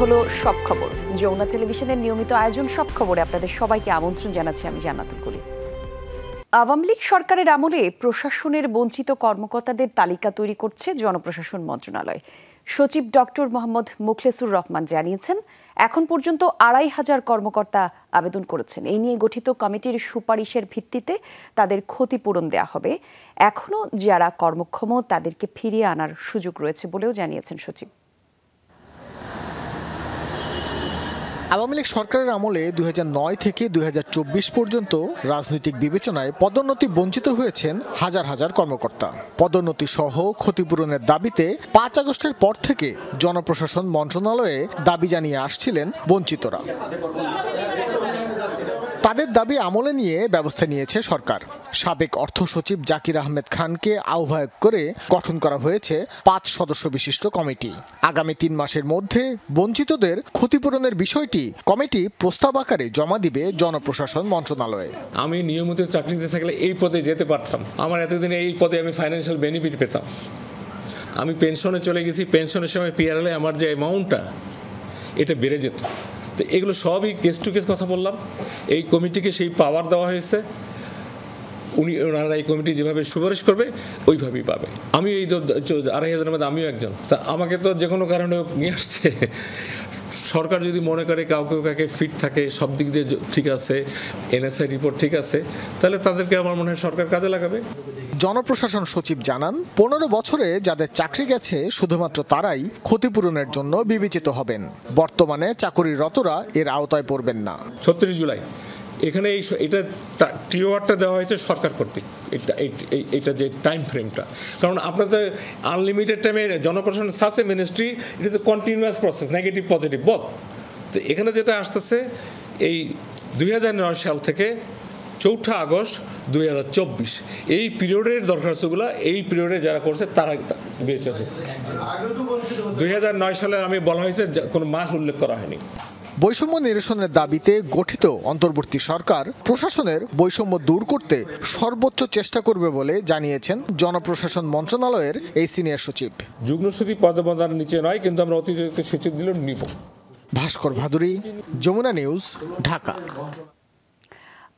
হলো সব খবর। যমুনা টেলিভিশনের নিয়মিত আয়োজন সব খবরে আপনাদের সবাইকে আমন্ত্রণ জানাচ্ছি আমি জান্নাতুল কলি। আওয়ামী লীগ সরকারের আমলে প্রশাসনের বঞ্চিত কর্মকর্তাদের তালিকা তৈরি করছে জনপ্রশাসন মন্ত্রণালয়। সচিব ডক্টর মোহাম্মদ মুখলেসুর রহমান জানিয়েছেন, এখন পর্যন্ত ২৫০০ কর্মকর্তা আবেদন করেছেন। এই নিয়ে গঠিত কমিটির সুপারিশের ভিত্তিতে তাদের ক্ষতিপূরণ দেওয়া হবে। এখনও যারা কর্মক্ষম তাদেরকে ফিরিয়ে আনার সুযোগ রয়েছে বলেও জানিয়েছেন সচিব। আওয়ামী লীগ সরকারের আমলে ২০০৯ থেকে ২০২৪ পর্যন্ত রাজনৈতিক বিবেচনায় পদোন্নতি বঞ্চিত হয়েছেন হাজার হাজার কর্মকর্তা। পদোন্নতি সহ ক্ষতিপূরণের দাবিতে ৫ আগস্টের পর থেকে জনপ্রশাসন মন্ত্রণালয়ে দাবি জানিয়ে আসছিলেন বঞ্চিতরা। তাদের দাবি আমলে নিয়ে ব্যবস্থা নিয়েছে সরকার। সাবেক অর্থ সচিব জাকির আহমেদ খানকে আহ্বায়ক করে গঠন করা হয়েছে ৫ সদস্য বিশিষ্ট কমিটি। আগামী ৩ মাসের মধ্যে বঞ্চিতদের ক্ষতিপূরণের বিষয়টি কমিটি প্রস্তাব আকারে জমা দিবে জনপ্রশাসন মন্ত্রণালয়ে। আমি নিয়মিত চাকরিতে থাকলে এই পদে যেতে পারতাম, আমার এতদিনে এই পদে আমি ফাইন্যান্সিয়াল বেনিফিট পেতাম। আমি পেনশনে চলে গেছি, পেনশনের সময় পিআরএলে আমার যে অ্যামাউন্টটা এটা বেড়ে যেত। তো এগুলো সবই কেস টু কেস কথা বললাম। এই কমিটিকে সেই পাওয়ার দেওয়া হয়েছে, ওনারা এই কমিটি যেভাবে সুপারিশ করবে ওইভাবেই পাবে। আমি এই ২৫০০ মধ্যে আমিও একজন, তা আমাকে তো যে কোনো কারণে নিয়ে আসছে। সরকার যদি মনে করে কাউকে ফিট থাকে, সব দিক দিয়ে ঠিক আছে, এনএসআই রিপোর্ট ঠিক আছে, তাহলে তাদেরকে আমার মনে হয় সরকার কাজে লাগাবে। জনপ্রশাসন সচিব জানান, ১৫ বছরে যাদের চাকরি গেছে শুধুমাত্র তারাই ক্ষতিপূরণের জন্য বিবেচিত হবেন। বর্তমানে চাকরিরতরা এর আওতায় পড়বেন না। ৩৬ জুলাই এখানে এটা টিওয়ারটা দেওয়া হয়েছে সরকার কর্তৃক, এটা যে টাইম ফ্রেমটা, কারণ আপনার তো আনলিমিটেড টাইমে জনপ্রশাসন সাসে ministry, it is a continuous process, negative positive both. তো এখানে যেটা আসতেছে এই ২০০৯ সাল থেকে ৪ আগস্ট ২০২৪ এই পিরিয়ডের দরখাস্তগুলো এই পিরিয়ডে যারা করছে তারা বেঁচে আছে। ২০০৯ সালে আমি বলা হয়েছে কোনো মাস উল্লেখ করা হয়নি। বৈষম্য নিরসনের দাবিতে গঠিত অন্তর্বর্তী সরকার প্রশাসনের বৈষম্য দূর করতে সর্বোচ্চ চেষ্টা করবে বলে জানিয়েছেন জনপ্রশাসন মন্ত্রণালয়ের এই সিনিয়র সচিব। যুগ্ম সচিব পদমর্যাদার নিচে নয়, কিন্তু আমরা অতিরিক্ত সচিব দিলেও নিব। ভাস্কর ভাদুরী, যমুনা নিউজ, ঢাকা।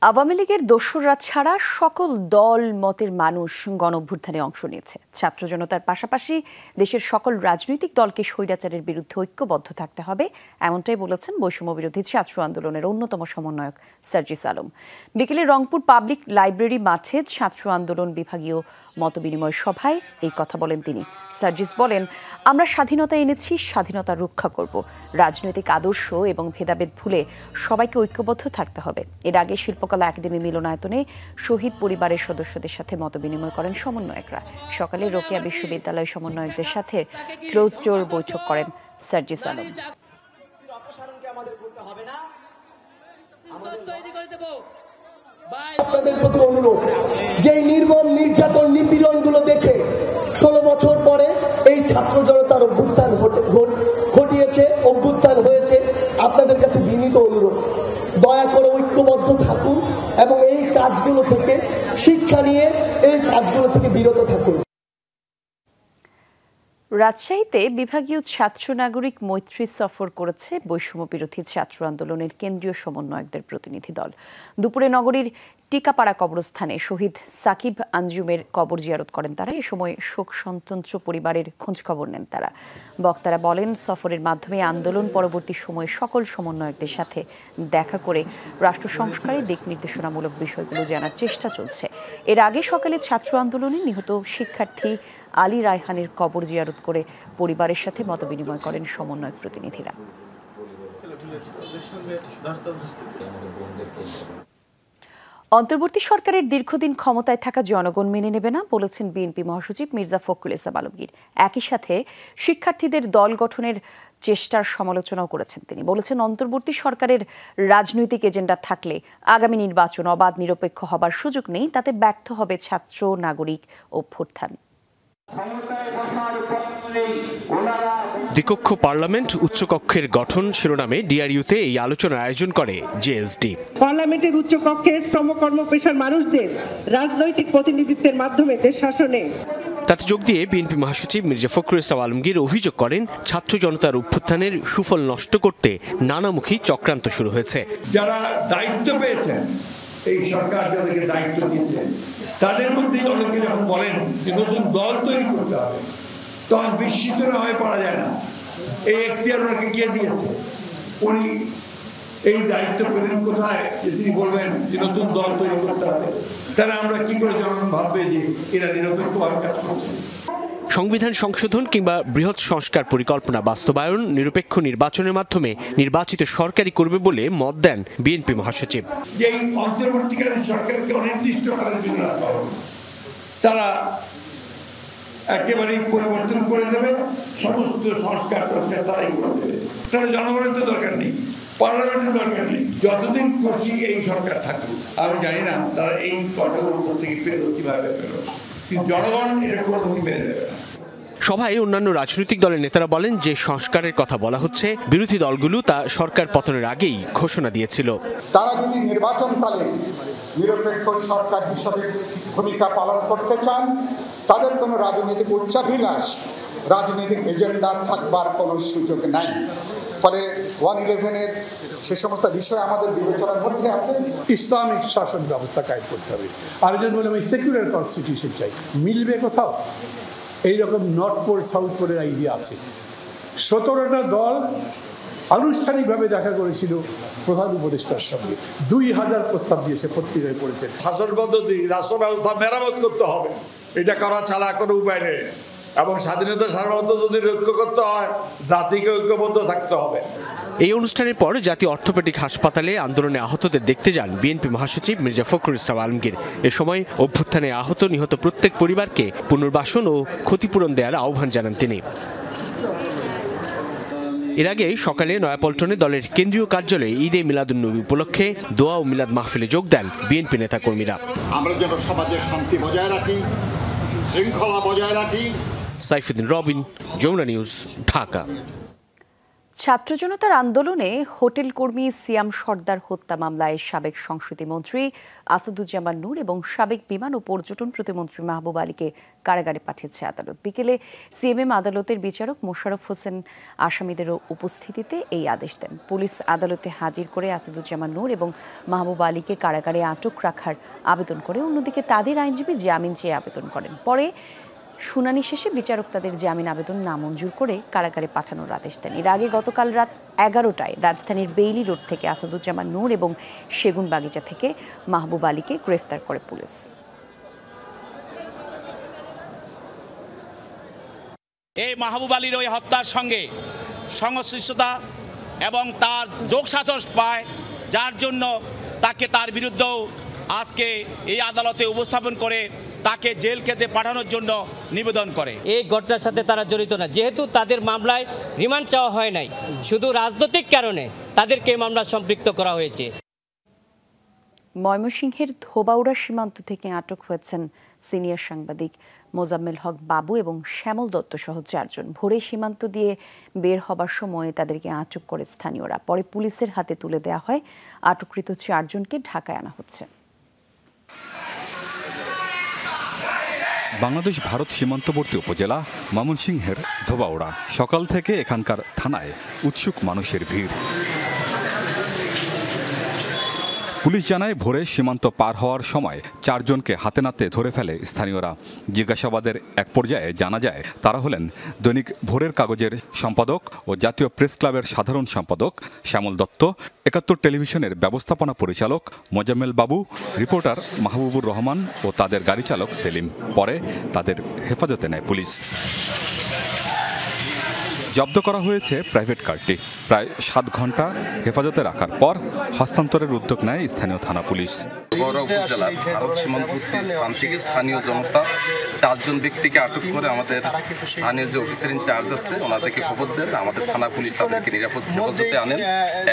আওয়ামী লীগের দোসররা ছাড়া সকল দল মতের মানুষ গণঅভ্যুত্থানে অংশ নিয়েছে। ছাত্র জনতার পাশাপাশি দেশের সকল রাজনৈতিক দলকে স্বৈরাচারের বিরুদ্ধে ঐক্যবদ্ধ থাকতে হবে, এমনটাই বলেছেন বৈষম্য বিরোধী ছাত্র আন্দোলনের অন্যতম সমন্বয়ক সার্জিস আলম। বিকেলে রংপুর পাবলিক লাইব্রেরি মাঠে ছাত্র আন্দোলন বিভাগীয় মতবিনিময় সভায় এই কথা বলেন তিনি। সার্জিস বলেন, আমরা স্বাধীনতা এনেছি, স্বাধীনতা রক্ষা করব। রাজনৈতিক আদর্শ এবং ভেদাভেদ ভুলে সবাইকে ঐক্যবদ্ধ থাকতে হবে। এর আগে শিল্পকলা একাডেমি মিলনায়তনে শহীদ পরিবারের সদস্যদের সাথে মতবিনিময় করেন সমন্বয়করা। সকালে রোকেয়া বিশ্ববিদ্যালয় সমন্বয়কদের সাথে ক্লোজ ডোর বৈঠক করেন সার্জিস আলম। আপনাদের প্রতি অনুরোধ, যে নির্মম নির্যাতন নিপীড়ন গুলো দেখে ১৬ বছর পরে এই ছাত্র জনতার অভ্যুত্থান ঘটিয়েছে, অভ্যুত্থান হয়েছে, আপনাদের কাছে বিনীত অনুরোধ, দয়া করে ঐক্যবদ্ধ থাকুন এবং এই কাজগুলো থেকে শিক্ষা নিয়ে এই কাজগুলো থেকে বিরত থাকুন। রাজশাহীতে বিভাগীয় ছাত্র নাগরিক মৈত্রী সফর করেছে বৈষম্য বিরোধী ছাত্র আন্দোলনের কেন্দ্রীয় সমন্বয়কদের প্রতিনিধি দল। দুপুরে নগরীর টিকাপাড়া কবরস্থানে শহীদ সাকিব আঞ্জুমের কবর জিয়ারত করেন তারা। এ সময় শোক সন্তপ্ত পরিবারের খোঁজখবর নেন তারা। বক্তারা বলেন, সফরের মাধ্যমে আন্দোলন পরবর্তী সময়ে সকল সমন্বয়কদের সাথে দেখা করে রাষ্ট্র সংস্কারের দিক নির্দেশনামূলক বিষয়গুলো জানার চেষ্টা চলছে। এর আগে সকালে ছাত্র আন্দোলনে নিহত শিক্ষার্থী আলী রায়হানের কবর জিয়ারত করে পরিবারের সাথে মতবিনিময় করেন সমন্বয়ক প্রতিনিধিরা। অন্তর্বর্তী সরকারের দীর্ঘদিন ক্ষমতায় থাকা জনগণ মেনে নেবে না বলেছেন বিএনপি মহাসচিব মির্জা ফখরুল ইসলাম আলমগীর। একই সাথে শিক্ষার্থীদের দল গঠনের চেষ্টার সমালোচনাও করেছেন তিনি। বলেছেন, অন্তর্বর্তী সরকারের রাজনৈতিক এজেন্ডা থাকলে আগামী নির্বাচন অবাধ নিরপেক্ষ হবার সুযোগ নেই, তাতে ব্যর্থ হবে ছাত্র নাগরিক অভ্যুত্থান। দ্বিকক্ষ পার্লামেন্ট উচ্চকক্ষের গঠন শিরোনামে ডিআরইউতে এই আলোচনার আয়োজন করে জেএসডি। পার্লামেন্টের উচ্চকক্ষে শ্রম কর্ম পেশার মানুষদের রাজনৈতিক প্রতিনিধিত্বের মাধ্যমে দেশ শাসনে তাতে যোগ দিয়ে বিএনপি মহাসচিব মির্জা ফখরুল ইসলাম আলমগীর অভিযোগ করেন ছাত্র জনতার অভ্যুত্থানের সুফল নষ্ট করতে নানামুখী চক্রান্ত শুরু হয়েছে। যারা দায়িত্ব পেয়েছেন, এই সরকার যাদেরকে দায়িত্ব দিয়েছেন, তাদের মধ্যেই অনেকে যখন বলেন যে নতুন দল তৈরি করতে হবে, তখন বিস্মিত না হয়ে পড়া যায় না। এই এখতিয়ার ওনাকে কে দিয়েছে? উনি এই দায়িত্ব পেলেন কোথায় যে তিনি বলবেন যে নতুন দল তৈরি করতে হবে? তাহলে আমরা কি করে জনগণ ভাববে যে এরা নিরপেক্ষভাবে কাজ করছে? সংবিধান সংশোধন কিংবা বৃহৎ সংস্কার পরিকল্পনা বাস্তবায়ন নিরপেক্ষ নির্বাচনের মাধ্যমে নির্বাচিত সরকারই করবে বলে মত দেন বিএনপি মহাসচিব। যে এই অন্তর্বর্তীকালীন সরকারকে অনির্দিষ্টকালের জন্য রাখা হবে, তারা একেবারেই পরিবর্তন করে দেবে, সমস্ত সংস্কার তারাই করে দেবে। তাহলে জনগণের তো দরকার নেই, পার্লামেন্টের দরকার নেই। যতদিন খুশি এই সরকার থাকুক, আমি জানি না তারা এই কথাগুলোর উপর থেকে পেরো কিভাবে পেরো, কিন্তু জনগণ এটা কোনোদিন মেনে নেবে না। সভায় অন্যান্য রাজনৈতিক দলের নেতারা বলেন যে সংস্কারের কথা বলা হচ্ছে, বিরোধী দলগুলো তা সরকার পতনের আগেই ঘোষণা দিয়েছিল। তারা যদি নির্বাচনকালে নিরপেক্ষ সরকার হিসাবে ভূমিকা পালন করতে চান, তাদের কোনো রাজনৈতিক উচ্চাভিলাষ, রাজনৈতিক এজেন্ডা থাকবার কোনো সুযোগ নাই। ফলে 111-এর সে সমস্ত বিষয় আমাদের বিবেচনার মধ্যে আছে। ইসলামিক শাসন ব্যবস্থা কায়েম করতে হবে। আরেকজন বলে আমি সেকুলার কনস্টিটিউশন চাই। মিলবে কোথাও? এইরকম নর্থ পোল সাউথ পোলের আইডিয়া আছে। 17টা দল আনুষ্ঠানিকভাবে দেখা করেছিল প্রধান উপদেষ্টার সঙ্গে। 2000 প্রস্তাব দিয়েছে, পত্রিকায় পড়েছেন। শাসন পদ্ধতি, রাষ্ট্র ব্যবস্থা মেরামত করতে হবে, এটা করা ছাড়া কোনো উপায় নেই। এবং স্বাধীনতা সার্বভৌমত্ব যদি রক্ষা করতে হয়, জাতিকে ঐক্যবদ্ধ থাকতে হবে। এই অনুষ্ঠানের পর জাতীয় অর্থোপেডিক হাসপাতালে আন্দোলনে আহতদের দেখতে যান বিএনপি মহাসচিব মির্জা ফখরুল ইসলাম আলমগীর। এ সময় অভ্যুত্থানে আহত নিহত প্রত্যেক পরিবারকে পুনর্বাসন ও ক্ষতিপূরণ দেওয়ার আহ্বান জানান তিনি। এর আগে সকালে নয়াপল্টনে দলের কেন্দ্রীয় কার্যালয়ে ঈদে মিলাদুন্নবী উপলক্ষে দোয়া ও মিলাদ মাহফিলে যোগ দেন বিএনপি নেতাকর্মীরা। আমরা যেন সমাজে শান্তি বজায় রাখি, শৃঙ্খলা বজায় রাখি। সাইফুদ্দিন রবিন, যমুনা নিউজ, ঢাকা। ছাত্র জনতার আন্দোলনে হোটেল কর্মী সিয়াম সর্দার হত্যা মামলায় সাবেক সংস্কৃতি মন্ত্রী আসাদুজ্জামান নূর এবং সাবেক বিমান ও পর্যটন প্রতিমন্ত্রী মাহবুব আলীকে কারাগারে পাঠিয়েছে আদালত। বিকেলে সিএমএম আদালতের বিচারক মোশাররফ হোসেন আসামিদের উপস্থিতিতে এই আদেশ দেন। পুলিশ আদালতে হাজির করে আসাদুজ্জামান নূর এবং মাহবুব আলীকে কারাগারে আটক রাখার আবেদন করে। অন্যদিকে তাদের আইনজীবী জামিন চেয়ে আবেদন করেন। পরে শুনানি শেষে বিচারক তাদের জামিন আবেদন নামঞ্জুর করে কারাগারে পাঠানোর আদেশ দেন। এর আগে গতকাল রাত 11টায় রাজধানীর বেইলি রোড থেকে আসাদুজ্জামান নূর এবং সেগুন বাগিচা থেকে মাহবুব আলীকে গ্রেফতার করে পুলিশ। এই মাহবুব আলীর ওই হত্যার সঙ্গে সংশ্লিষ্টতা এবং তার যোগসাজশ পায়, যার জন্য তাকে তার বিরুদ্ধেও আজকে এই আদালতে উপস্থাপন করে তাকে জেল খেতে পাঠানোর জন্য নিবেদন করে। এই ঘটনার সাথে তারা জড়িত না, যেহেতু তাদের মামলায় রিমান্ড চাওয়া হয় নাই, শুধু রাজনৈতিক কারণে তাদেরকে মামলা সম্পৃক্ত করা হয়েছে। ময়মনসিংহের ধোবাউড়া সীমান্ত থেকে আটক হয়েছেন সিনিয়র সাংবাদিক মোজাম্মেল হক বাবু এবং শ্যামল দত্ত সহ 4 জন। ভোরে সীমান্ত দিয়ে বের হবার সময় তাদেরকে আটক করে স্থানীয়রা। পরে পুলিশের হাতে তুলে দেওয়া হয়। আটককৃত 4 জনকে ঢাকায় আনা হচ্ছে। বাংলাদেশ ভারত সীমান্তবর্তী উপজেলা ময়মনসিংহের ধোবাউড়া। সকাল থেকে এখানকার থানায় উৎসুক মানুষের ভিড়। পুলিশ জানায় ভোরে সীমান্ত পার হওয়ার সময় 4 জনকে হাতে নাতে ধরে ফেলে স্থানীয়রা। জিজ্ঞাসাবাদের এক পর্যায়ে জানা যায় তারা হলেন দৈনিক ভোরের কাগজের সম্পাদক ও জাতীয় প্রেস ক্লাবের সাধারণ সম্পাদক শ্যামল দত্ত, 71 টেলিভিশনের ব্যবস্থাপনা পরিচালক মোজাম্মেল বাবু, রিপোর্টার মাহবুবুর রহমান ও তাদের গাড়ি চালক সেলিম। পরে তাদের হেফাজতে নেয় পুলিশ। জব্দ করা হয়েছে প্রাইভেট কারটি। প্রায় 7 ঘন্টা হেফাজতে রাখার পর হস্তান্তরের উদ্যোগ নেয় স্থানীয় থানা পুলিশ। ধোবাউড়া উপজেলার ভারত সীমান্তবর্তী স্থান থেকে স্থানীয় জনতা 4 জন ব্যক্তিকে আটক করে আমাদের স্থানীয় যে অফিসার ইনচার্জ আছে ওনাদেরকে খবর দেন। আমাদের থানা পুলিশ তাদেরকে নিরাপদ হেফাজতে আনেন।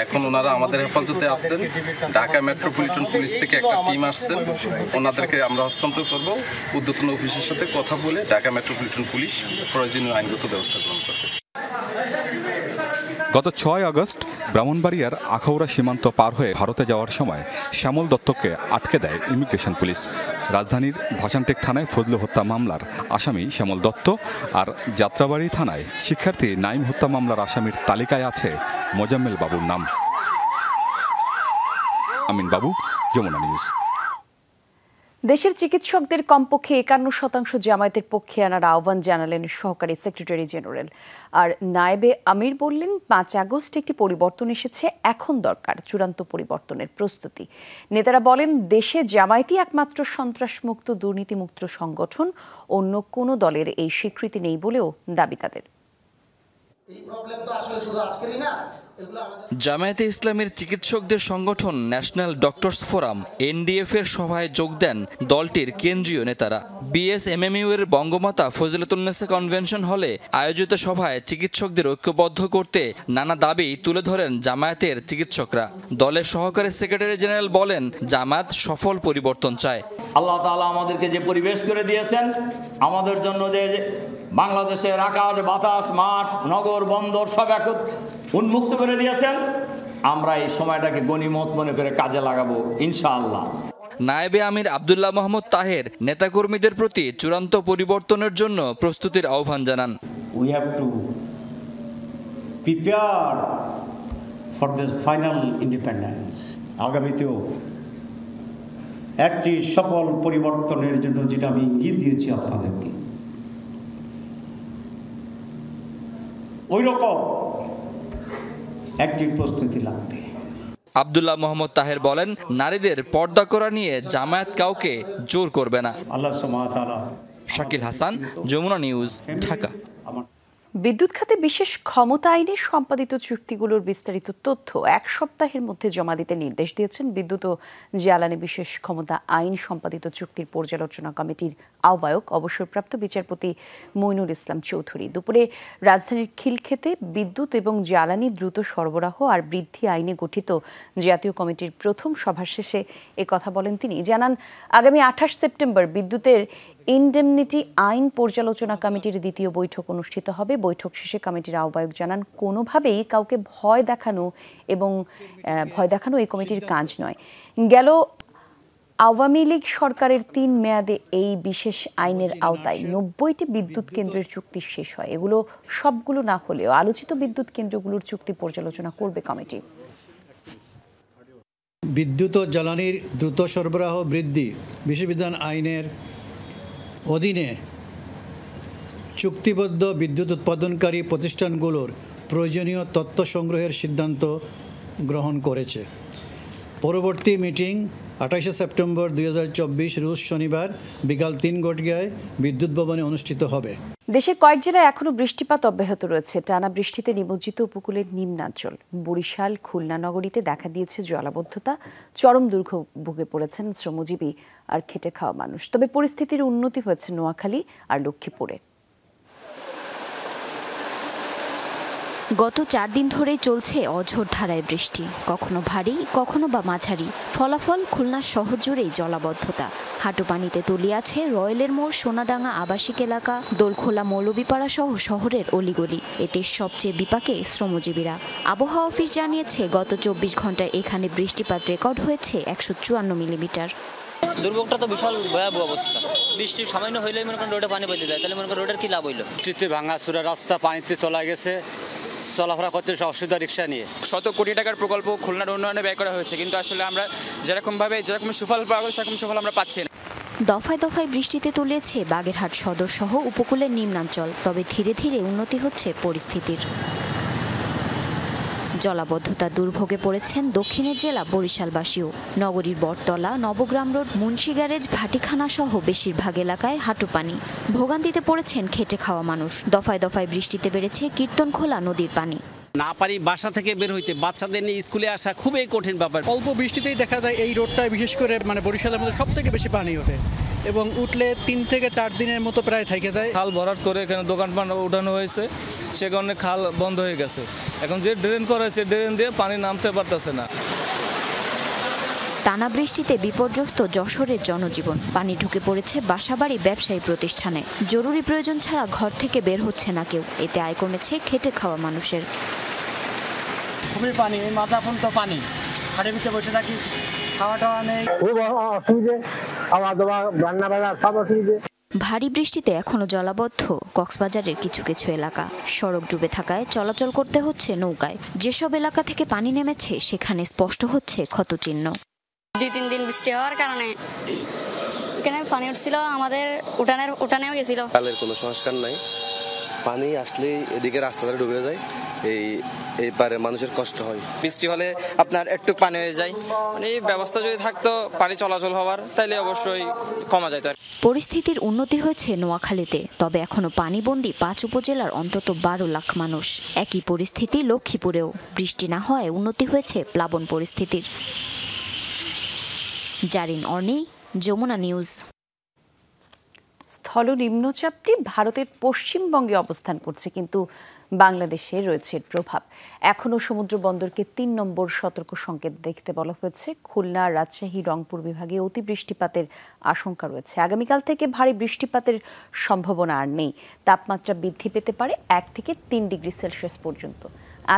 এখন ওনারা আমাদের হেফাজতে আছেন। ঢাকা মেট্রোপলিটন পুলিশ থেকে একটা টিম আসছেন, ওনাদেরকে আমরা হস্তান্তর করব। ঊর্ধ্বতন অফিসের সাথে কথা বলে ঢাকা মেট্রোপলিটন পুলিশ প্রয়োজনীয় আইনগত ব্যবস্থা গ্রহণ করবে। গত 6 আগস্ট ব্রাহ্মণবাড়িয়ার আখাউড়া সীমান্ত পার হয়ে ভারতে যাওয়ার সময় শ্যামল দত্তকে আটকে দেয় ইমিগ্রেশন পুলিশ। রাজধানীর ভাসানটেক থানায় ফজলু হত্যা মামলার আসামি শ্যামল দত্ত আর যাত্রাবাড়ি থানায় শিক্ষার্থী নাইম হত্যা মামলার আসামির তালিকায় আছে মোজাম্মেল বাবুর নাম। আমিন বাবু, যমুনা নিউজ। দেশের চিকিৎসকদের কমপক্ষে 51% জামায়াতের পক্ষে আনার আহ্বান জানালেন সহকারী সেক্রেটারি জেনারেল। আর নায়েবে আমির বললেন, 5 আগস্ট একটি পরিবর্তন এসেছে, এখন দরকার চূড়ান্ত পরিবর্তনের প্রস্তুতি। নেতারা বলেন, দেশে জামায়াতই একমাত্র সন্ত্রাসমুক্ত দুর্নীতিমুক্ত সংগঠন, অন্য কোনো দলের এই স্বীকৃতি নেই বলেও দাবি তাদের। জামায়াতে ইসলামের চিকিৎসকদের সংগঠন ন্যাশনাল ডক্টরস ফোরাম এনডিএফ এর সভায় যোগ দেন দলটির কেন্দ্রীয় নেতারা। বিএসএমএমইউ এর বঙ্গমাতা ফজিলাতুন্নেসা কনভেনশন হলে আয়োজিত সভায় চিকিৎসকদের ঐক্যবদ্ধ করতে নানা দাবি তুলে ধরেন জামায়াতের চিকিৎসকরা। দলের সহকারী সেক্রেটারি জেনারেল বলেন, জামায়াত সফল পরিবর্তন চায়। আল্লাহ তাআলা আমাদেরকে যে পরিবেশ করে দিয়েছেন, আমাদের জন্য যে বাংলাদেশের আকাশ বাতাস মাঠ নগর বন্দর সব এক উন্মুক্ত করে দিয়েছেন, আমরা এই সময়টাকে গনিমত মনে করে কাজে লাগাবো ইনশাআল্লাহ। নায়েবে আমির আব্দুল্লাহ মোহাম্মদ তাহের নেতাকর্মীদের প্রতি চূড়ান্ত পরিবর্তনের জন্য প্রস্তুতির আহ্বান জানান। We have to prepare for the final independence. আগামীতেও একটি সফল পরিবর্তনের জন্য যেটা আমি ইঙ্গিত দিয়েছি আপনাদেরকে, ওই রকম একটি প্রস্তুতি লাগবে। আব্দুল্লাহ মোহাম্মদ তাহের বলেন, নারীদের পর্দা করা নিয়ে জামায়াত কাউকে জোর করবে না। আল্লাহ সুবহানাহু ওয়া তাআলা। শাকিল হাসান, যমুনা নিউজ, ঢাকা। বিদ্যুৎ খাতে বিশেষ ক্ষমতা আইনে সম্পাদিত চুক্তিগুলোর বিস্তারিত তথ্য 1 সপ্তাহের মধ্যে জমা দিতে নির্দেশ দিয়েছেন বিদ্যুৎ ও জ্বালানি বিশেষ ক্ষমতা আইন সম্পাদিত চুক্তির পর্যালোচনা কমিটির আহ্বায়ক অবসরপ্রাপ্ত বিচারপতি মইনুল ইসলাম চৌধুরী। দুপুরে রাজধানীর খিলক্ষেতে বিদ্যুৎ এবং জ্বালানি দ্রুত সরবরাহ আর বৃদ্ধি আইনে গঠিত জাতীয় কমিটির প্রথম সভা শেষে একথা বলেন তিনি। জানান, আগামী 28 সেপ্টেম্বর বিদ্যুতের ইনডেমনিটি আইন পর্যালোচনা কমিটির দ্বিতীয় বৈঠক অনুষ্ঠিত হবে। বৈঠক শেষে কমিটির আহ্বায়ক জানান, কোনোভাবেই কাউকে ভয় দেখানো এই কমিটির কাজ নয়। গেল আওয়ামী লীগ সরকারের 3 মেয়াদে এই বিশেষ আইনের আওতায় 90টি বিদ্যুৎ কেন্দ্রের চুক্তি শেষ হয়। এগুলো সবগুলো না হলেও আলোচিত বিদ্যুৎ কেন্দ্রগুলোর চুক্তি পর্যালোচনা করবে কমিটি। বিদ্যুৎ ও জ্বালানির দ্রুত সরবরাহ বৃদ্ধি বিধিবিধান আইনের অধীনে চুক্তিবদ্ধ বিদ্যুৎ উৎপাদনকারী প্রতিষ্ঠানগুলোর প্রয়োজনীয় তথ্য সংগ্রহের সিদ্ধান্ত গ্রহণ করেছে। পরবর্তী মিটিং 28 সেপ্টেম্বর 2024 রোজ শনিবার বিকাল 3 ঘটিকায় বিদ্যুৎ ভবনে অনুষ্ঠিত হবে। দেশের কয়েক জেলায় এখনো বৃষ্টিপাত অব্যাহত রয়েছে। টানা বৃষ্টিতে নিমজ্জিত উপকূলের নিম্নাঞ্চল বরিশাল, খুলনা নগরীতে দেখা দিয়েছে জলাবদ্ধতা। চরম দুর্ভোগে পড়েছেন শ্রমজীবী আর খেটে খাওয়া মানুষ। তবে পরিস্থিতির উন্নতি হয়েছে নোয়াখালী আর লক্ষ্মীপুরে। গত 4 দিন ধরেই চলছে অঝোর ধারায় বৃষ্টি, কখনো ভারী কখনো বা মাঝারি। ফলাফল, খুলনা শহর জুড়েই জলাবদ্ধতা। হাঁটু পানিতে তলিয়ে আছে রয়েলের মোড়, সোনাডাঙ্গা আবাসিক এলাকা, দোলখোলা, মৌলভীপাড়া সহ শহরের অলিগলি। এতে সবচেয়ে বিপাকে শ্রমজীবীরা। আবহাওয়া অফিস জানিয়েছে, গত 24 ঘন্টায় এখানে বৃষ্টিপাত রেকর্ড হয়েছে 154 মিলিমিটার। দুর্ভোগটা তো বিশাল ভয়াবহ অবস্থা। বৃষ্টি সামান্য হইলেই মনে করেন রোডে পানি পেতে যায়, তাহলে মনে করেন রোডের কি লাভ হইলো? বৃষ্টিতে ভাঙাচুরা রাস্তা, পানিতে তোলা গেছে, চলাফেরা করতে অসুবিধা রিক্সা নিয়ে। 100 কোটি টাকার প্রকল্প খুলনার উন্নয়নে ব্যয় করা হয়েছে, কিন্তু আসলে আমরা যেরকম সুফল পাওয়া সেরকম সুফল আমরা পাচ্ছি না। দফায় দফায় বৃষ্টিতে তলিয়েছে বাগেরহাট সদর সহ উপকূলের নিম্নাঞ্চল। তবে ধীরে ধীরে উন্নতি হচ্ছে পরিস্থিতির। জলাবদ্ধতা দুর্ভোগে পড়েছেন দক্ষিণের জেলা বরিশালবাসীও। নগরীর বটতলা, নবগ্রাম রোড, মুন্সি গ্যারেজ, ভাটিখানা সহ বেশিরভাগ এলাকায় হাঁটু পানি। ভোগান্তিতে পড়েছেন খেটে খাওয়া মানুষ। দফায় দফায় বৃষ্টিতে বেড়েছে কীর্তনখোলা নদীর পানি। না পারি বাসা থেকে বের হইতে, বাচ্চাদের নিয়ে স্কুলে আসা খুবই কঠিন ব্যাপার। অল্প বৃষ্টিতেই দেখা যায় এই রোডটায় বিশেষ করে বরিশালের মধ্যে সব থেকে বেশি পানি ওঠে এবং উঠলে 3 থেকে 4 দিনের মতো প্রায় থেকে যায়। খাল ভরাট করে এখানে দোকানপাট উঠানো হয়েছে, সে কারণে খাল বন্ধ হয়ে গেছে। এখন যে ড্রেন করেছে, ড্রেন দিয়ে পানি নামতে পারতেছে না। টানা বৃষ্টিতে বিপর্যস্ত যশোরের জনজীবন। পানি ঢুকে পড়েছে বাসাবাড়ি, ব্যবসায়ী প্রতিষ্ঠানে। জরুরি প্রয়োজন ছাড়া ঘর থেকে বের হচ্ছে না কেউ। এতে আয় কমেছে খেটে খাওয়া মানুষের। খুবই পানি, এই মাথা ফুল তো পানি, হাড়ের ভিতরে বসে থাকি, খাওয়া টাওয়া নেই, খুব অসুবিধে, খাওয়া দাওয়া রান্না বান্না সব অসুবিধে। ভারী বৃষ্টিতে এখনো জলাবদ্ধ কক্সবাজারের কিছু কিছু এলাকা। সড়ক ডুবে থাকায় চলাচল করতে হচ্ছে নৌকায়। যেসব এলাকা থেকে পানি নেমেছে সেখানে স্পষ্ট হচ্ছে ক্ষতচিহ্ন। 2-3 দিন বৃষ্টি হওয়ার কারণে এখানে পানি উঠছিল, আমাদের উঠানেও গেছিল। কালের কোনো সংস্কার নাই, পানি আসলে এদিকে রাস্তাটা ডুবে যায়, এই পারে মানুষের কষ্ট হয়। বৃষ্টি হলে আপনার একটু পানি হয়ে যায়, মানে এই ব্যবস্থা যদি থাকতো পানি চলাচল হওয়ার, তাইলে অবশ্যই কমা যেত। পরিস্থিতির উন্নতি হয়েছে নোয়াখালীতে, তবে এখনো পানিবন্দী 5 উপজেলার অন্তত 12 লাখ মানুষ। একই পরিস্থিতি লক্ষ্মীপুরেও। বৃষ্টি না হওয়ায় উন্নতি হয়েছে প্লাবন পরিস্থিতির। জারিন অর্নি, যমুনা নিউজ। স্থল নিম্নচাপটি ভারতের পশ্চিমবঙ্গে অবস্থান করছে, কিন্তু বাংলাদেশে রয়েছে এর প্রভাব। এখনও সমুদ্র বন্দরকে 3 নম্বর সতর্ক সংকেত দেখতে বলা হয়েছে। খুলনা, রাজশাহী, রংপুর বিভাগে অতি বৃষ্টিপাতের আশঙ্কা রয়েছে। আগামীকাল থেকে ভারী বৃষ্টিপাতের সম্ভাবনা আর নেই। তাপমাত্রা বৃদ্ধি পেতে পারে 1 থেকে 3 ডিগ্রি সেলসিয়াস পর্যন্ত।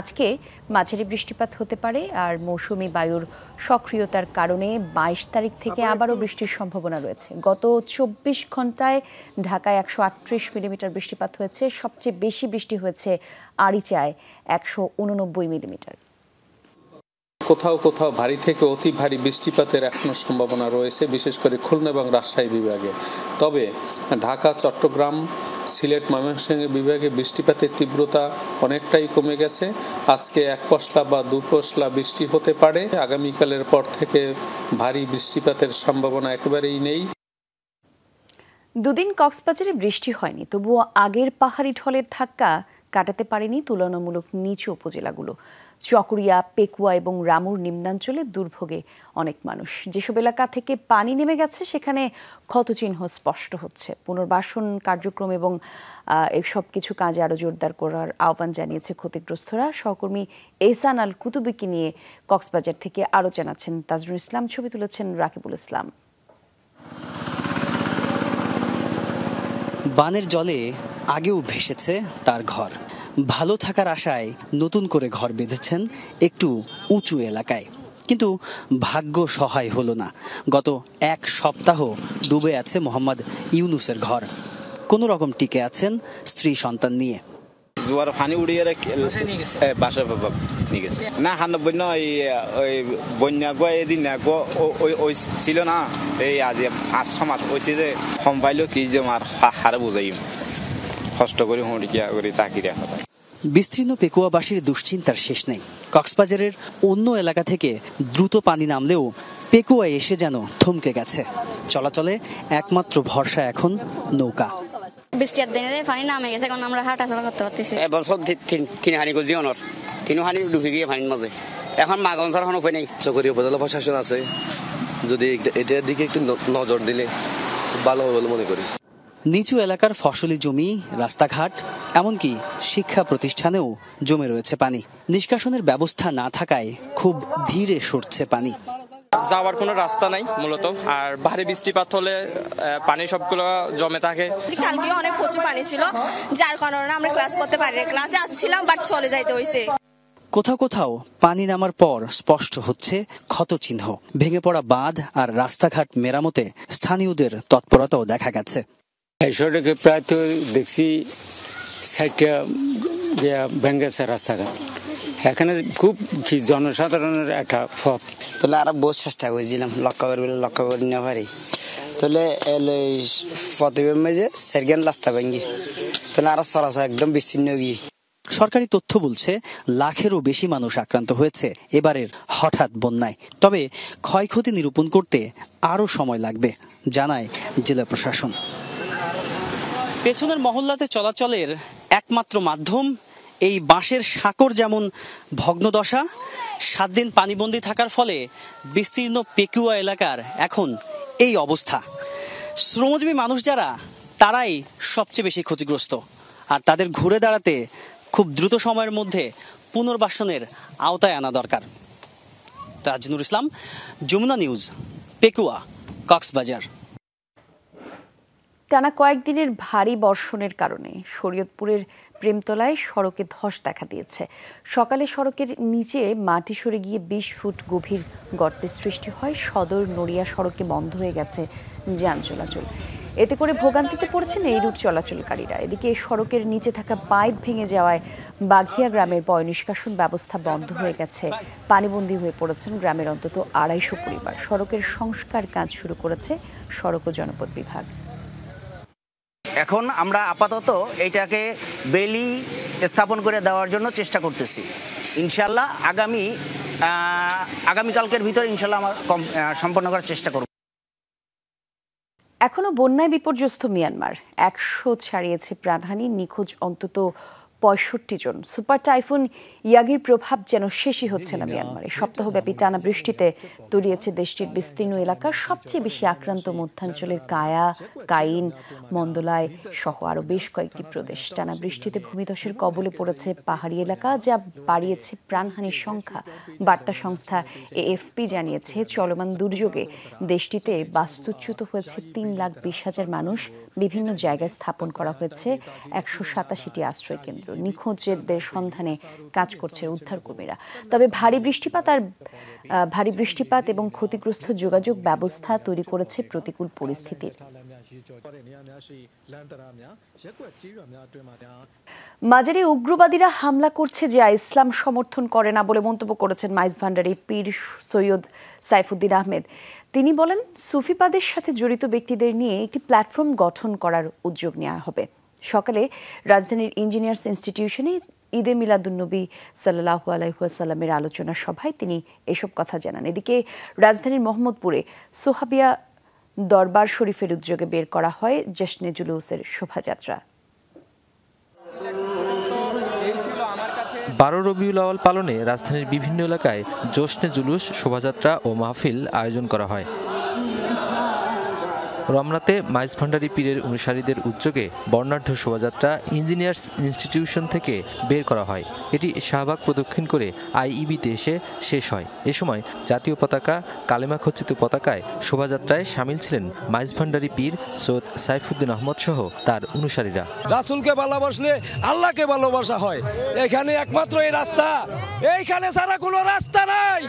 আজকে মাঝারি বৃষ্টিপাত হতে পারে, আর মৌসুমি বায়ুর সক্রিয়তার কারণে 22 তারিখ থেকে আবারও বৃষ্টির সম্ভাবনা রয়েছে। গত 24 ঘন্টায় ঢাকায় 138 মিলিমিটার বৃষ্টিপাত হয়েছে। সবচেয়ে বেশি বৃষ্টি হয়েছে আরিচায় 189 মিলিমিটার। কোথাও কোথাও ভারী থেকে অতি ভারী বৃষ্টিপাতের এখনো সম্ভাবনা রয়েছে, বিশেষ করে খুলনা এবং রাজশাহী বিভাগে। তবে ঢাকা, চট্টগ্রাম, সিলেট, ময়মনসিংহ বিভাগে বৃষ্টিপাতের তীব্রতা অনেকটাই কমে গেছে। আজকে 1 পশলা বা 2 পশলা বৃষ্টি হতে পারে। আগামীকালের পর থেকে ভারী বৃষ্টিপাতের সম্ভাবনা একেবারেই নেই। দুদিন কক্সবাজারে বৃষ্টি হয়নি, তবুও আগের পাহাড়ি ঢলের ধাক্কা কাটাতে পারেনি তুলনামূলক নিচু উপজেলাগুলো। চকরিয়া, পেকুয়া এবং রামুর নিম্নাঞ্চলে দুর্ভোগে অনেক মানুষ। যেসব এলাকা থেকে পানি নেমে গেছে সেখানে ক্ষতচিহ্ন স্পষ্ট হচ্ছে। পুনর্বাসন কার্যক্রম এবং এসব কিছু কাজে আরও জোরদার করার আহ্বান জানিয়েছে ক্ষতিগ্রস্তরা। সহকর্মী এহসান আল কুতুবিকে নিয়ে কক্সবাজার থেকে আরও জানাচ্ছেন তাজরুল ইসলাম। ছবি তুলেছেন রাকিবুল ইসলাম। বানের জলে আগেও ভেসেছে তার ঘর। ভালো থাকার আশায় নতুন করে ঘর বেঁধেছেন একটু উঁচু এলাকায়, কিন্তু ভাগ্য সহায় হলো না। গত 1 সপ্তাহ ডুবে আছে মোহাম্মদ ইউনুসের ঘর। কোনো রকম টিকে আছেন স্ত্রী সন্তান নিয়ে। জোয়ার পানি উড়িয়ে বাসা নিয়ে গেছে না, 90 ওই বন্যা গো এদিন ওই ছিল না, এই আজ 5 মাস হয়েছে যে কম পাইলেও কি যে মার হারে বোঝাই কষ্ট করে হুঁড়িয়া করে তাকি রাখা। বিস্তীর্ণ পেকুয়াবাসীর দুশ্চিন্তার শেষ নেই। কক্সবাজারের অন্য এলাকা থেকে দ্রুত পানি নামলেও পেকুয়ায় এসে যেন থমকে গেছে। চলাচলে একমাত্র ভরসা এখন নৌকা। বৃষ্টির দিনে পানি নামে গেছে, এখন আমরা হাঁটাচলা করতে পারতেছি। এবছর 3 হানি করছি অনর 3 হানি ডুবে গিয়ে পানির মাঝে। এখন মাগন ছাড়া কোনো উপায় নেই। চকরিয়া উপজেলা প্রশাসন আছে, যদি এটার দিকে একটু নজর দিলে ভালো হবে বলে মনে করি। নিচু এলাকার ফসলি জমি, রাস্তাঘাট, এমনকি শিক্ষা প্রতিষ্ঠানেও জমে রয়েছে পানি। নিষ্কাশনের ব্যবস্থা না থাকায় খুব ধীরে সরছে পানি। যাওয়ার কোনো রাস্তা নাই মূলত, আর ভারী বৃষ্টিপাত হলে পানি সবগুলো জমে থাকে। কালকে অনেক প্রচুর পানি ছিল, যার কারণে আমরা ক্লাস করতে পারি। ক্লাসে আসছিলাম বাট চলে যাইতে হয়েছে। কোথাও কোথাও পানি নামার পর স্পষ্ট হচ্ছে ক্ষতচিহ্ন। ভেঙে পড়া বাঁধ আর রাস্তাঘাট মেরামতে স্থানীয়দের তৎপরতাও দেখা গেছে। সড়কে প্রায় তো দেখছি 60টা ভেঙে গেছে রাস্তাঘাট। এখানে খুব জনসাধারণের একটা পথ। তাহলে আরো বহু চেষ্টা করেছিলাম লক্ষ্য করে নিয়ে পারি, তাহলে প্রতিবের মেঝে সেরগেন রাস্তা ভেঙে তাহলে আরো সরাসরি একদম বিচ্ছিন্ন গিয়ে। সরকারি তথ্য বলছে লাখেরও বেশি মানুষ আক্রান্ত হয়েছে এবারের হঠাৎ বন্যায়। তবে ক্ষয়ক্ষতি নিরূপণ করতে আরও সময় লাগবে, জানায় জেলা প্রশাসন। পেছনের মহল্লাতে চলাচলের একমাত্র মাধ্যম এই বাঁশের সাঁকর যেমন ভগ্নদশা। 7 দিন পানিবন্দী থাকার ফলে বিস্তীর্ণ পেকুয়া এলাকার এখন এই অবস্থা। শ্রমজীবী মানুষ যারা, তারাই সবচেয়ে বেশি ক্ষতিগ্রস্ত, আর তাদের ঘুরে দাঁড়াতে খুব দ্রুত সময়ের মধ্যে পুনর্বাসনের আওতায় আনা দরকার। তাজনুর ইসলাম, যমুনা নিউজ, পেকুয়া, কক্সবাজার। টানা কয়েকদিনের ভারী বর্ষণের কারণে শরীয়তপুরের প্রেমতলায় সড়কে ধস দেখা দিয়েছে। সকালে সড়কের নিচে মাটি সরে গিয়ে ২০ ফুট গভীর গর্তের সৃষ্টি হয়। সদর নড়িয়া সড়কে বন্ধ হয়ে গেছে যান চলাচল। এতে করে ভোগান্তিতে পড়েছেন এই রুট চলাচলকারীরা। এদিকে সড়কের নিচে থাকা পাইপ ভেঙে যাওয়ায় বাঘিয়া গ্রামের পয়ঃনিষ্কাশন ব্যবস্থা বন্ধ হয়ে গেছে। পানিবন্দী হয়ে পড়েছেন গ্রামের অন্তত ২৫০ পরিবার। সড়কের সংস্কার কাজ শুরু করেছে সড়ক ও জনপথ বিভাগ। এখন আমরা আপাতত এইটাকে বেলি স্থাপন করে দেওয়ার জন্য চেষ্টা করতেছি। ইনশাল্লাহ আগামীকালকের ভিতরে ইনশাল্লাহ আমার সম্পন্ন করার চেষ্টা করব। এখনো বন্যায় বিপর্যস্ত মিয়ানমার। ১০০ ছাড়িয়েছে প্রাণহানি, নিখোঁজ অন্তত ৬৫ জন। সুপার টাইফুন ইয়াগির প্রভাব যেন শেষই হচ্ছে না মিয়ানমারে। সপ্তাহব্যাপী টানা বৃষ্টিতে তলিয়েছে দেশটির বিস্তীর্ণ এলাকা। সবচেয়ে বেশি আক্রান্ত মধ্যাঞ্চলের কায়া, কাইন, মন্দলায় সহ আরও বেশ কয়েকটি প্রদেশ। টানা বৃষ্টিতে ভূমিধসের কবলে পড়েছে পাহাড়ি এলাকা, যা বাড়িয়েছে প্রাণহানির সংখ্যা। বার্তা সংস্থা এএফপি জানিয়েছে, চলমান দুর্যোগে দেশটিতে বাস্তুচ্যুত হয়েছে ৩,২০,০০০ মানুষ। বিভিন্ন জায়গায় স্থাপন করা হয়েছে ১৮৭টি আশ্রয় কেন্দ্র। নিখোঁজদের সন্ধানে কাজ করছে উদ্ধারকর্মীরা। তবে ভারী বৃষ্টিপাত এবং ক্ষতিগ্রস্ত যোগাযোগ ব্যবস্থা তৈরি করেছে প্রতিকূল পরিস্থিতির। মাজারে উগ্রবাদীরা হামলা করছে, যা ইসলাম সমর্থন করে না বলে মন্তব্য করেছেন মাইজভান্ডারি পীর সৈয়দ সাইফুদ্দিন আহমেদ। তিনি বলেন, সুফিবাদের সাথে জড়িত ব্যক্তিদের নিয়ে একটি প্ল্যাটফর্ম গঠন করার উদ্যোগ নেওয়া হবে। সকালে রাজধানীর ইঞ্জিনিয়ার্স ইনস্টিটিউশনে ঈদে মিলাদুন্নবী সাল্লাল্লাহু আলাইহি ওয়াসাল্লামের আলোচনা সভায় তিনি এসব কথা জানান। এদিকে রাজধানীর মোহাম্মদপুরে সোহাবিয়া দরবার শরীফের উদ্যোগে বের করা হয় জশ্নে জুলুসের শোভাযাত্রা। ১২ রবিউল আউয়াল পালনে রাজধানীর বিভিন্ন এলাকায় জশ্নে জুলুস, শোভাযাত্রা ও মাহফিল আয়োজন করা হয়। রমনাতে মাইজভান্ডারি পীরের অনুসারীদের উদ্যোগে বর্ণাঢ্য শোভাযাত্রা ইঞ্জিনিয়ার্স ইনস্টিটিউশন থেকে বের করা হয়। এটি শাহবাগ প্রদক্ষিণ করে আইইবিতে এসে শেষ হয়। এ সময় জাতীয় পতাকা, কালেমা খচিত পতাকায় শোভাযাত্রায় সামিল ছিলেন মাইজভান্ডারি পীর সৈয়দ সাইফুদ্দিন আহমদ সহ তার অনুসারীরা। রাসূলকে ভালোবাসলে আল্লাহকে ভালোবাসা হয়। এখানে একমাত্র এই রাস্তা, এইখানে ছাড়া কোনো রাস্তা নাই।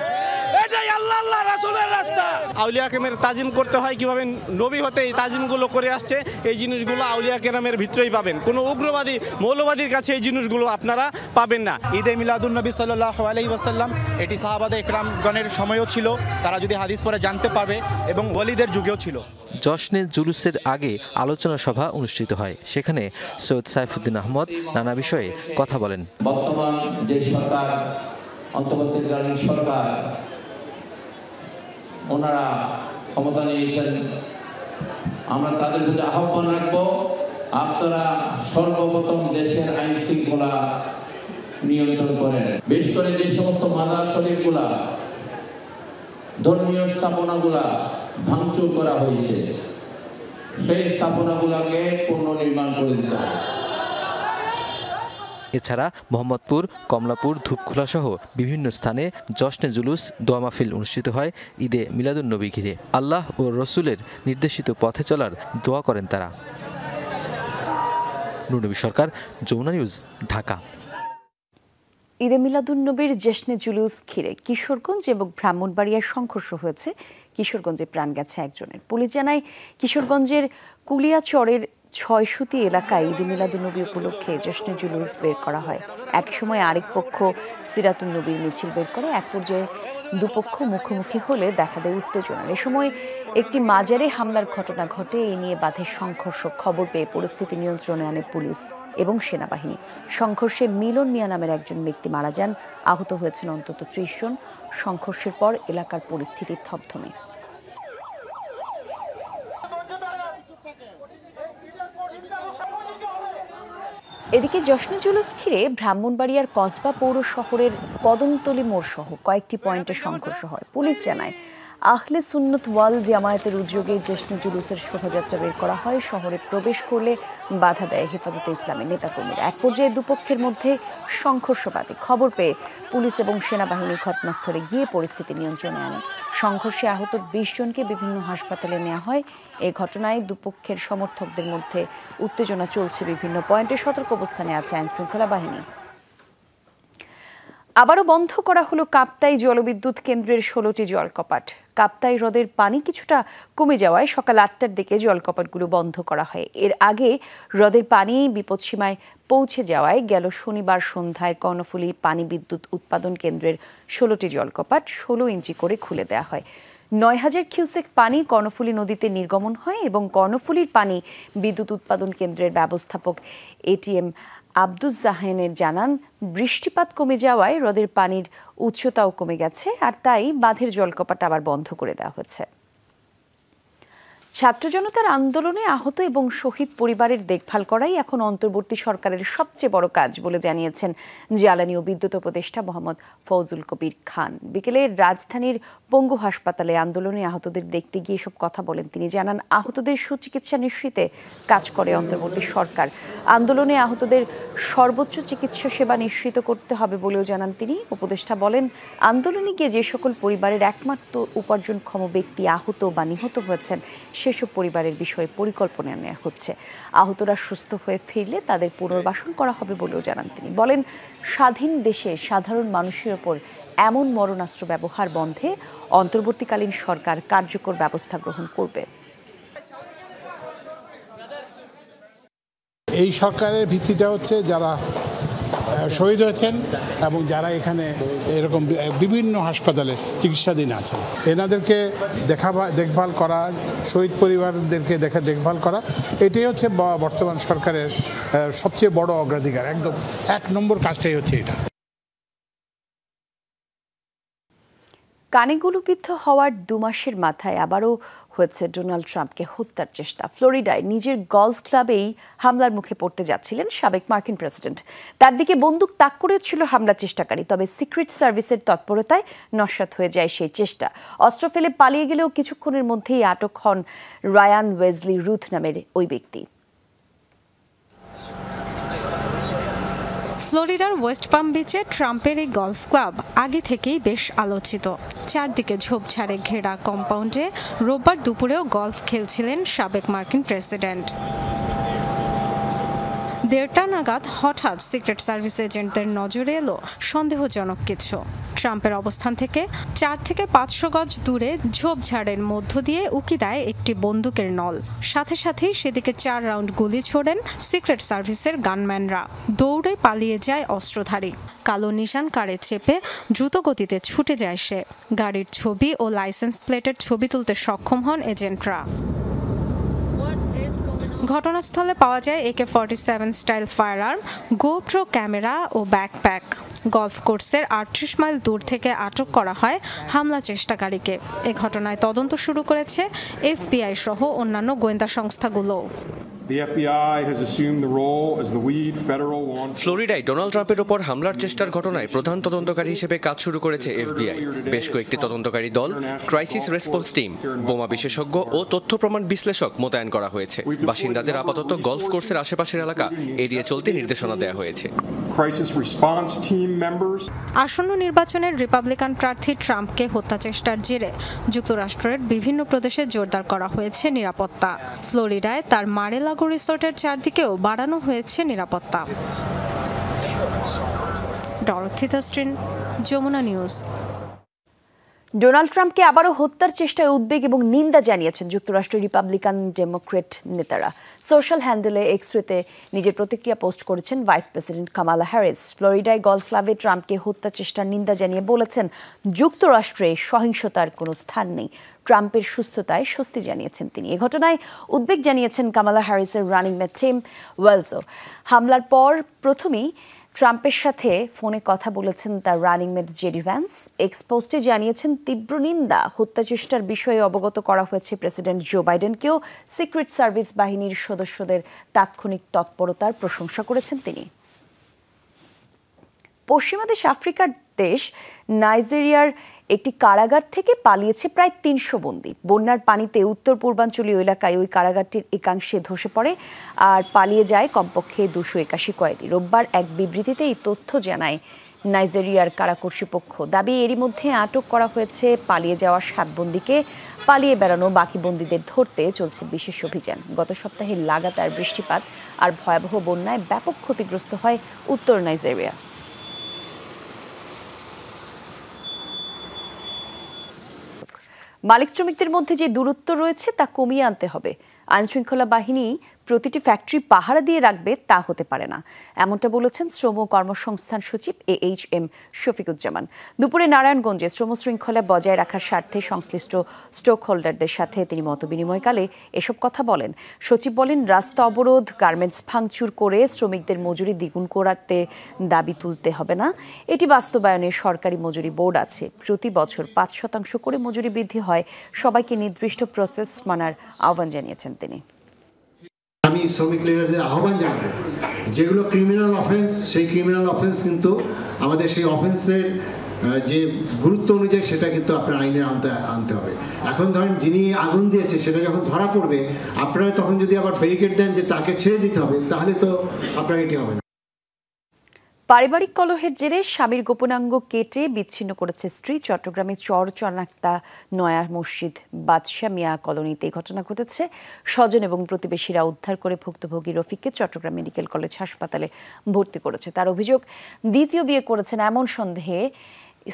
এটাই আল্লাহ আল্লাহ রাসূলের রাস্তা। আউলিয়া কেরামের তাজিম করতে হয় কিভাবে, নবী হতে এই তাজিমগুলো করে আসছে, এই জিনিসগুলো আউলিয়া কেরামের ভিতরেই পাবেন। কোনো উগ্রবাদী মৌলবাদীর কাছে এই জিনিসগুলো আপনারা পাবেন না। ঈদে মিলাদুন্নবী সাল্লাল্লাহু আলাইহি ওয়াসাল্লাম এটি সাহাবায়ে ইকরামগণের সময়ও ছিল, তারা যদি হাদিস পড়ে জানতে পারবে, এবং ওলিদের যুগেও ছিল। জশ্নে জুলুসের আগে আলোচনা সভা অনুষ্ঠিত হয়। সেখানে সৈয়দ সাইফুদ্দিন আহমদ নানা বিষয়ে কথা বলেন। বর্তমান যে সরকার, অন্তর্বর্তীকালীন সরকার, ওনারা ক্ষমতা নিয়েছেন, আমরা তাদের প্রতি আহ্বান রাখবো, আপনারা সর্বপ্রথম দেশের আইন শৃঙ্খলা নিয়ন্ত্রণ করেন। বিশেষ করে যে সমস্ত মাজার শরীফগুলা, ধর্মীয় স্থাপনাগুলা ভাঙচুর করা হয়েছে, সেই স্থাপনাগুলাকে পুনর্নির্মাণ করে দিতে হবে। এছাড়া মোহাম্মদপুর, কমলাপুর, ধূপখোলা সহ বিভিন্ন স্থানে জশ্নে জুলুস, দোয়া মাহফিল অনুষ্ঠিত হয় ঈদে মিলাদুন্নবী ঘিরে। আল্লাহ ও রসুলের নির্দেশিত পথে চলার দোয়া করেন তারা। নুরনবী সরকার, যমুনা নিউজ, ঢাকা। ঈদে মিলাদুন্নবীর জশ্নে জুলুস ঘিরে কিশোরগঞ্জ এবং ব্রাহ্মণবাড়িয়ায় সংঘর্ষ হয়েছে। কিশোরগঞ্জে প্রাণ গেছে একজনের। পুলিশ জানায়, কিশোরগঞ্জের কুলিয়াচরের ৬০০টি এলাকায় ঈদে মিলাদুন্নবী উপলক্ষে জশ্নে জুলুস বের করা হয়। একই সময় আরেক পক্ষ সিরাতুন্নবীর মিছিল বের করে। এক পর্যায়ে দুপক্ষ মুখোমুখি হলে দেখা দেয় উত্তেজনা। এ সময় একটি মাজারে হামলার ঘটনা ঘটে। এ নিয়ে বাধে সংঘর্ষ। খবর পেয়ে পরিস্থিতি নিয়ন্ত্রণে আনে পুলিশ এবং সেনাবাহিনী। সংঘর্ষে মিলন মিয়া নামের একজন ব্যক্তি মারা যান, আহত হয়েছেন অন্তত ৩০ জন। সংঘর্ষের পর এলাকার পরিস্থিতি থমথমে। এদিকে জশ্নে জুলুস ঘিরে ব্রাহ্মণবাড়িয়ার কসবা পৌর শহরের কদমতলী মোড় সহ কয়েকটি পয়েন্টে সংঘর্ষ হয়। পুলিশ জানায়, আহলে সুন্নত ওয়াল জামায়াতের উদ্যোগে জশ্নে জুলুসের শোভাযাত্রা বের করা হয়। শহরে প্রবেশ করলে বাধা দেয় হেফাজতে ইসলামের নেতাকর্মীরা। এক পর্যায়ে দুপক্ষের মধ্যে সংঘর্ষ বাধে। খবর পেয়ে পুলিশ এবং সেনাবাহিনী ঘটনাস্থলে গিয়ে পরিস্থিতি নিয়ন্ত্রণে আনে। সংঘর্ষে আহত 20 জনকে বিভিন্ন হাসপাতালে নেওয়া হয়। এই ঘটনায় দুপক্ষের সমর্থকদের মধ্যে উত্তেজনা চলছে। বিভিন্ন পয়েন্টে সতর্ক অবস্থানে আছে আইনশৃঙ্খলা বাহিনী। আবারও বন্ধ করা হলো কাপ্তাই জলবিদ্যুৎ কেন্দ্রের 16টি জলকপাট। কাপ্তাই হ্রদের পানি কিছুটা কমে যাওয়ায় সকাল 8টার দিকে জলকপাটগুলো বন্ধ করা হয়। এর আগে হ্রদের পানি বিপদসীমায় পৌঁছে যাওয়ায় গেল শনিবার সন্ধ্যায় কর্ণফুলী পানি বিদ্যুৎ উৎপাদন কেন্দ্রের 16টি জলকপাট 16 ইঞ্চি করে খুলে দেওয়া হয়। 9000 কিউসেক পানি কর্ণফুলী নদীতে নির্গমন হয় এবং কর্ণফুলীর পানি বিদ্যুৎ উৎপাদন কেন্দ্রের ব্যবস্থাপক এটিএম আব্দুজ্জাহানের জানান, বৃষ্টিপাত কমে যাওয়ায় হ্রদের পানির উচ্চতাও কমে গেছে, আর তাই বাঁধের জলকপাট আবার বন্ধ করে দেওয়া হয়েছে। ছাত্র জনতার আন্দোলনে আহত এবং শহীদ পরিবারের দেখভাল করাই এখন অন্তর্বর্তী সরকারের সবচেয়ে বড় কাজ বলে জানিয়েছেন জ্বালানি ও বিদ্যুৎ উপদেষ্টা মোহাম্মদ ফৌজুল কবির খান। বিকেলে রাজধানীর পঙ্গু হাসপাতালে আন্দোলনে আহতদের দেখতে গিয়ে এসব কথা বলেন তিনি। জানান, আহতদের সুচিকিৎসা নিশ্চিতে কাজ করে অন্তর্বর্তী সরকার। আন্দোলনে আহতদের সর্বোচ্চ চিকিৎসা সেবা নিশ্চিত করতে হবে বলেও জানান তিনি। উপদেষ্টা বলেন, আন্দোলনে গিয়ে যে সকল পরিবারের একমাত্র উপার্জনক্ষম ব্যক্তি আহত বা নিহত হয়েছেন সেসব পরিবারের বিষয়ে পরিকল্পনা নেওয়া হচ্ছে। আহতরা সুস্থ হয়ে ফিরলে তাদের পুনর্বাসন করা হবে বলেও জানান তিনি। বলেন, স্বাধীন দেশে সাধারণ মানুষের ওপর এমন মরণাস্ত্র ব্যবহার বন্ধে অন্তর্বর্তীকালীন সরকার কার্যকর ব্যবস্থা গ্রহণ করবে। এই সরকারের ভিত্তিটা হচ্ছে যারা শহীদ হয়েছেন এবং যারা এখানে এরকম বিভিন্ন হাসপাতালে চিকিৎসাধীন আছেন, এনাদেরকে দেখভাল করা, শহীদ পরিবারদেরকে দেখভাল করা, এটাই হচ্ছে বর্তমান সরকারের সবচেয়ে বড় অগ্রাধিকার। একদম 1 নম্বর কাজটাই হচ্ছে এটা। কানেগুলোবিদ্ধ হওয়ার 2 মাসের মাথায় আবারও হয়েছে ডোনাল্ড ট্রাম্পকে হত্যার চেষ্টা। ফ্লোরিডায় নিজের গলফ ক্লাবেই হামলার মুখে পড়তে যাচ্ছিলেন সাবেক মার্কিন প্রেসিডেন্ট। তার দিকে বন্দুক তাক করেছিল হামলা চেষ্টাকারী, তবে সিক্রেট সার্ভিসের তৎপরতায় নস্যাৎ হয়ে যায় সেই চেষ্টা। অস্ত্র ফেলে পালিয়ে গেলেও কিছুক্ষণের মধ্যেই আটক হন রায়ান ওয়েজলি রুথ নামের ওই ব্যক্তি। ফ্লোরিডার ওয়েস্ট পাম বিচে ট্রাম্পের এই গলফ ক্লাব আগে থেকেই বেশ আলোচিত। চারদিকে ঝোপঝাড়ে ঘেরা কম্পাউন্ডে রোববার দুপুরেও গলফ খেলছিলেন সাবেক মার্কিন প্রেসিডেন্ট। 1:30 নাগাদ হঠাৎ সিক্রেট সার্ভিস এজেন্টদের নজরে এলো সন্দেহজনক কিছু। ট্রাম্পের অবস্থান থেকে 4 থেকে 500 গজ দূরে ঝোপঝাড়ের মধ্য দিয়ে উকি দেয় একটি বন্দুকের নল। সাথে সাথেই সেদিকে 4 রাউন্ড গুলি ছোড়েন সিক্রেট সার্ভিসের গানম্যানরা। দৌড়ে পালিয়ে যায় অস্ত্রধারী। কালো নিশান কারে চেপে দ্রুত গতিতে ছুটে যায় সে। গাড়ির ছবি ও লাইসেন্স প্লেটের ছবি তুলতে সক্ষম হন এজেন্টরা। ঘটনাস্থলে পাওয়া যায় AK-47 স্টাইল ফায়ারআর্ম, গোপ্রো ক্যামেরা ও ব্যাকপ্যাক। গলফ কোর্সের 38 মাইল দূর থেকে আটক করা হয় হামলা চেষ্টাকারীকে। এ ঘটনায় তদন্ত শুরু করেছে FBI সহ অন্যান্য গোয়েন্দা সংস্থাগুলো। ফ্লোরিডায় ডোনাল্ড ট্রাম্পের ওপর হামলার চেষ্টার ঘটনায় প্রধান তদন্তকারী হিসেবে কাজ শুরু করেছে FBI। বেশ কয়েকটি তদন্তকারী দল, ক্রাইসিস রেসপন্স টিম, বোমা বিশেষজ্ঞ ও তথ্য প্রমাণ বিশ্লেষক মোতায়েন করা হয়েছে। বাসিন্দাদের আপাতত গলফ কোর্সের আশেপাশের এলাকা এড়িয়ে চলতে নির্দেশনা দেওয়া হয়েছে। আসন্ন নির্বাচনের রিপাবলিকান প্রার্থী ট্রাম্পকে হত্যা চেষ্টার জেরে যুক্তরাষ্ট্রের বিভিন্ন প্রদেশে জোরদার করা হয়েছে নিরাপত্তা। ফ্লোরিডায় তার মারে-লাগো রিসোর্টের চারদিকেও বাড়ানো হয়েছে নিরাপত্তা। ডরথি দাস্ট্রিন, যমুনা নিউজ। ডোনাল্ড ট্রাম্পকে আবারও হত্যার চেষ্টায় উদ্বেগ এবং নিন্দা জানিয়েছেন যুক্তরাষ্ট্রের রিপাবলিকান ডেমোক্রেট নেতারা। সোশ্যাল হ্যান্ডেলে এক্সরেতে নিজের প্রতিক্রিয়া পোস্ট করেছেন ভাইস প্রেসিডেন্ট কামালা হ্যারিস। ফ্লোরিডায় গলফ ক্লাবে ট্রাম্পকে হত্যা চেষ্টার নিন্দা জানিয়ে বলেছেন, যুক্তরাষ্ট্রে সহিংসতার কোনো স্থান নেই। ট্রাম্পের সুস্থতায় স্বস্তি জানিয়েছেন তিনি। এ ঘটনায় উদ্বেগ জানিয়েছেন কামালা হ্যারিসের রানিং মেট টিম ওয়েলসও। হামলার পর প্রথমেই ট্রাম্পের সাথে ফোনে কথা বলেছেন তার রানিং মেট জেডি ভ্যান্স। এক্সপোস্টে জানিয়েছেন তীব্র নিন্দা। হত্যা চেষ্টার বিষয়ে অবগত করা হয়েছে প্রেসিডেন্ট জো বাইডেনকেও। সিক্রেট সার্ভিস বাহিনীর সদস্যদের তাৎক্ষণিক তৎপরতার প্রশংসা করেছেন তিনি। পশ্চিমা দেশ আফ্রিকার দেশ নাইজেরিয়ার একটি কারাগার থেকে পালিয়েছে প্রায় ৩০০ বন্দী। বন্যার পানিতে উত্তর পূর্বাঞ্চলীয় এলাকায় ওই কারাগারটির একাংশে ধসে পড়ে আর পালিয়ে যায় কমপক্ষে ২৮১ কয়েদি। রোববার এক বিবৃতিতে এই তথ্য জানায় নাইজেরিয়ার কারা কর্তৃপক্ষ। দাবি, এরই মধ্যে আটক করা হয়েছে পালিয়ে যাওয়া ৭ বন্দীকে। পালিয়ে বেড়ানো বাকি বন্দীদের ধরতে চলছে বিশেষ অভিযান। গত সপ্তাহে লাগাতার বৃষ্টিপাত আর ভয়াবহ বন্যায় ব্যাপক ক্ষতিগ্রস্ত হয় উত্তর নাইজেরিয়া। মালিক শ্রমিকদের মধ্যে যে দূরত্ব রয়েছে তা কমিয়ে আনতে হবে। আইনশৃঙ্খলা বাহিনী প্রতিটি ফ্যাক্টরি পাহারা দিয়ে রাখবে তা হতে পারে না, এমনটা বলেছেন শ্রম কর্মসংস্থান সচিব AHM শফিকুজ্জামান। দুপুরে নারায়ণগঞ্জে শ্রম শৃঙ্খলা বজায় রাখার স্বার্থে সংশ্লিষ্ট স্টক হোল্ডারদের সাথে তিনি মতবিনিময়কালে এসব কথা বলেন। সচিব বলেন, রাস্তা অবরোধ, গার্মেন্টস ভাঙচুর করে শ্রমিকদের মজুরি দ্বিগুণ করাতে দাবি তুলতে হবে না। এটি বাস্তবায়নে সরকারি মজুরি বোর্ড আছে। প্রতি বছর ৫% করে মজুরি বৃদ্ধি হয়। সবাইকে নির্দিষ্ট প্রসেস মানার আহ্বান জানিয়েছেন তিনি। আমি শ্রমিক লিডারদের আহ্বান জানাবো, যেগুলো ক্রিমিনাল অফেন্স, সেই ক্রিমিনাল অফেন্স কিন্তু আমাদের সেই অফেন্সের যে গুরুত্ব অনুযায়ী সেটা কিন্তু আপনার আইনের আনতে হবে। এখন ধরেন যিনি আগুন দিয়েছে সেটা যখন ধরা পড়বে, আপনারা তখন যদি আবার ব্যারিকেড দেন যে তাকে ছেড়ে দিতে হবে, তাহলে তো আপনার এটি হবে না। পারিবারিক কলহের জেরে স্বামীর গোপনাঙ্গ কেটে বিচ্ছিন্ন করেছে স্ত্রী। চট্টগ্রামের চরচনাক্তা নয়া মসজিদ বাদশা মিয়া কলোনিতে এই ঘটনা ঘটেছে। স্বজন এবং প্রতিবেশীরা উদ্ধার করে ভুক্তভোগী রফিককে চট্টগ্রাম মেডিকেল কলেজ হাসপাতালে ভর্তি করেছে। তার অভিযোগ, দ্বিতীয় বিয়ে করেছেন এমন সন্দেহে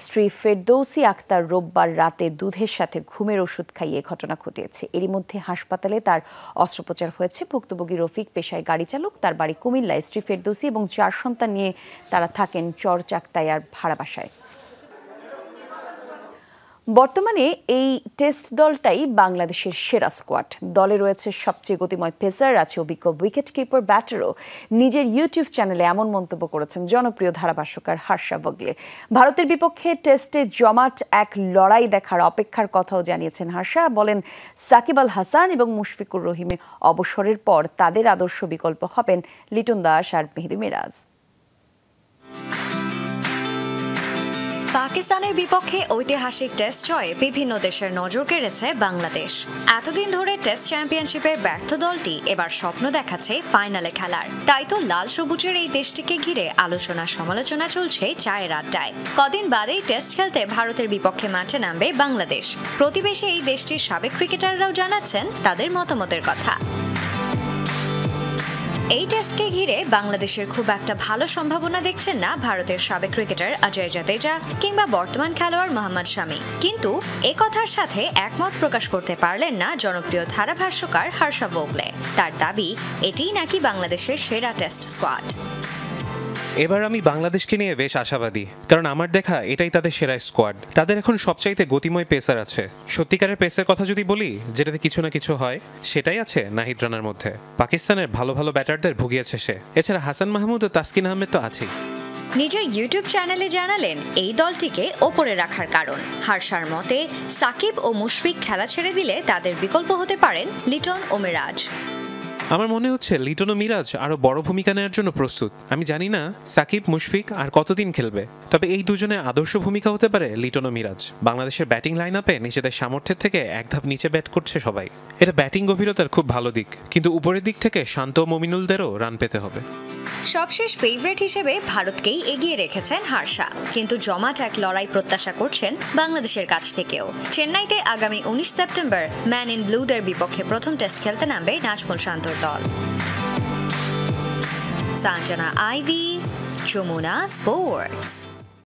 স্ত্রী ফেরদৌসী আক্তার রোববার রাতে দুধের সাথে ঘুমের ওষুধ খাইয়ে ঘটনা ঘটিয়েছে। এরই মধ্যে হাসপাতালে তার অস্ত্রোপচার হয়েছে। ভুক্তভোগী রফিক পেশায় গাড়ি চালক, তার বাড়ি কুমিল্লায়। স্ত্রী ফেরদৌসী এবং 4 সন্তান নিয়ে তারা থাকেন চরচাক্তায়ার ভাড়া বাসায়। বর্তমানে এই টেস্ট দলটাই বাংলাদেশের সেরা স্কোয়াড। দলে রয়েছে সবচেয়ে গতিময় পেসার, আছে অভিজ্ঞ উইকেট কিপার, ব্যাটারও। নিজের ইউটিউব চ্যানেলে এমন মন্তব্য করেছেন জনপ্রিয় ধারাভাষ্যকার হর্ষা ভোগলে। ভারতের বিপক্ষে টেস্টে জমাট এক লড়াই দেখার অপেক্ষার কথাও জানিয়েছেন হর্ষা। বলেন, সাকিব আল হাসান এবং মুশফিকুর রহিমের অবসরের পর তাদের আদর্শ বিকল্প হবেন লিটন দাস আর মেহেদী মিরাজ। পাকিস্তানের বিপক্ষে ঐতিহাসিক টেস্ট জয়ে বিভিন্ন দেশের নজর কেড়েছে বাংলাদেশ। এতদিন ধরে টেস্ট চ্যাম্পিয়নশিপের ব্যর্থ দলটি এবার স্বপ্ন দেখাচ্ছে ফাইনালে খেলার। তাই তো লাল সবুজের এই দেশটিকে ঘিরে আলোচনা সমালোচনা চলছে চায়ের আড্ডায়। কদিন বাদেই টেস্ট খেলতে ভারতের বিপক্ষে মাঠে নামবে বাংলাদেশ। প্রতিবেশী এই দেশটির সাবেক ক্রিকেটাররাও জানাচ্ছেন তাদের মতামতের কথা। এই টেস্টকে ঘিরে বাংলাদেশের খুব একটা ভালো সম্ভাবনা দেখছেন না ভারতের সাবেক ক্রিকেটার অজয় জাদেজা কিংবা বর্তমান খেলোয়াড় মোহাম্মদ শামি। কিন্তু এ কথার সাথে একমত প্রকাশ করতে পারলেন না জনপ্রিয় ধারাভাষ্যকার হর্ষা ভোগলে। তার দাবি, এটিই নাকি বাংলাদেশের সেরা টেস্ট স্কোয়াড। এবার আমি বাংলাদেশকে নিয়ে বেশ আশাবাদী, কারণ আমার দেখা এটাই তাদের সেরা স্কোয়াড। তাদের এখন সবচাইতে গতিময় পেসার আছে। সত্যিকারের পেসের কথা যদি বলি, যেটাতে কিছু না কিছু হয়, সেটাই আছে নাহিদ রানার মধ্যে। পাকিস্তানের ভালো ভালো ব্যাটারদের ভুগিয়েছে সে। এছাড়া হাসান মাহমুদ ও তাসকিন আহমেদ তো আছেই। নিজের ইউটিউব চ্যানেলে জানালেন এই দলটিকে ওপরে রাখার কারণ। হর্ষার মতে, সাকিব ও মুশফিক খেলা ছেড়ে দিলে তাদের বিকল্প হতে পারেন লিটন ও মিরাজ। আমার মনে হচ্ছে লিটন ও মিরাজ আরো বড় ভূমিকা নেওয়ার জন্য প্রস্তুত। আমি জানি না সাকিব মুশফিক আর কতদিন খেলবে, তবে এই দুজনের আদর্শ ভূমিকা হতে পারে লিটন ও মিরাজ। বাংলাদেশের ব্যাটিং লাইন আপে নিজেদের সামর্থ্যের থেকে এক ধাপ নিচে ব্যাট করছে সবাই। এটা ব্যাটিং গভীরতার খুব ভালো দিক, কিন্তু উপরের দিক থেকে শান্ত মমিনুলদেরও রান পেতে হবে। সবশেষ ফেভারিট হিসেবে ভারতকেই এগিয়ে রেখেছেন হর্ষা, কিন্তু জমাট এক লড়াই প্রত্যাশা করছেন বাংলাদেশের কাছ থেকেও। চেন্নাইতে আগামী 19 সেপ্টেম্বর ম্যান ইন ব্লুদের বিপক্ষে প্রথম টেস্ট খেলতে নামবে নাজমুল শান্তর দল। সাঞ্জনা আইভি, যমুনা স্পোর্টস।